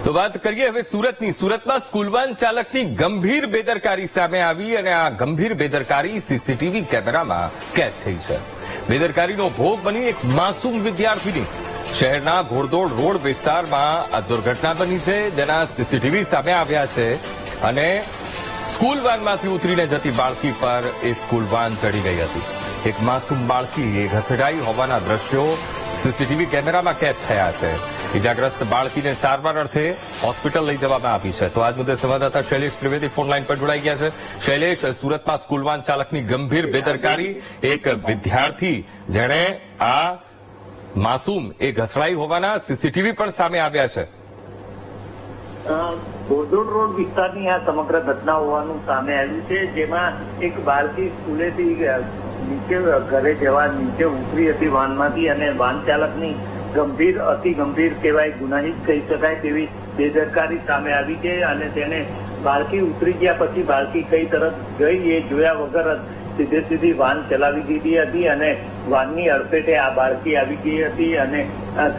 તો વાત કરીએ હવે સુરતની. સુરતમાં સ્કૂલ વાન ચાલકની ગંભીર બેદરકારી સામે આવી અને આ ગંભીર બેદરકારી સીસીટીવી કેમેરામાં કેદ થઈ છે. બેદરકારીનો ભોગ બની એક માસૂમ વિદ્યાર્થીની. શહેરના ઘોડદોડ રોડ વિસ્તારમાં આ દુર્ઘટના બની છે, જેના સીસીટીવી સામે આવ્યા છે અને સ્કૂલ વાનમાંથી ઉતરીને જતી બાળકી પર એ સ્કૂલ વાન ચડી ગઈ હતી. એક માસૂમ બાળકી એ ઘસડાઈ હોવાના દ્રશ્યો સીસીટીવી કેમેરામાં કેદ થયા છે. ઇજાગ્રસ્ત બાળકીને સારવાર અર્થે હોસ્પિટલ લઈ જવામાં આવી છે. તો આજ મુદ્દે સંવાદદાતા શૈલેષ ત્રિવેદી ફોનલાઈન પર જોડાઈ ગયા છે. શૈલેષ, સુરતમાં સ્કૂલ વાન ચાલકની ગંભીર બેદરકારી, એક વિદ્યાર્થી જેણે આ માસૂમ એ ઘસડાઈ હોવાના સીસીટીવી પણ સામે આવ્યા છે. ઘોડદોડ રોડ વિસ્તારની આ સમગ્ર ઘટના હોવાનું સામે આવ્યું છે, જેમાં એક બાળકી સ્કૂલેથી નીચે ઘરે જવા નીચે ઉતરી હતી વાનમાંથી અને વાન ચાલકની અતિ ગંભીર કહેવાય, ગુનાહિત કહી શકાય તેવી બેદરકારી સામે આવી છે અને તેને બાળકી ઉતરી ગયા પછી બાળકી કઈ તરફ ગઈ એ જોયા વગર સીધી વાન ચલાવી દીધી હતી અને વાનની અડફેટે આ બાળકી આવી ગઈ હતી અને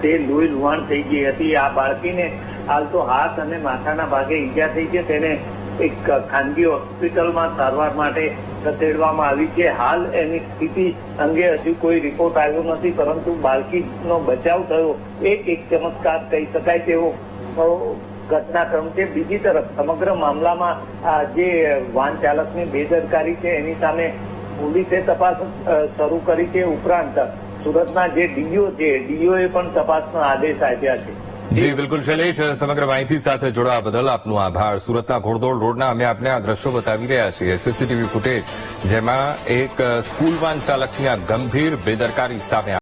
તે લોહી લુહાણ થઈ ગઈ હતી. આ બાળકીને હાલ તો હાથ અને માથાના ભાગે ઈજા થઈ છે. તેને એક ખાનગી હોસ્પિટલમાં સારવાર માટે ખસેડવામાં આવી છે. હાલ એની સ્થિતિ અંગે હજુ કોઈ રિપોર્ટ આવ્યો નથી, પરંતુ બાળકીનો બચાવ થયો એ એક ચમત્કાર કહી શકાય તેવો ઘટનાક્રમ છે. બીજી તરફ સમગ્ર મામલામાં જે વાન ચાલકની બેદરકારી છે એની સામે પોલીસે તપાસ શરૂ કરી છે. ઉપરાંત સુરતના જે ડીઓ છે, ડીઓએ પણ તપાસના આદેશ આપ્યા છે. જી બિલકુલ શૈલેષ, સમગ્ર માહિતી સાથે જોડાવા બદલ આપનો આભાર. સુરતના ઘોડદોડ રોડના અમે આપને આ દ્રશ્યો બતાવી રહ્યા છીએ, સીસીટીવી ફૂટેજ, જેમાં એક સ્કૂલ વાન ચાલકની આ ગંભીર બેદરકારી સામે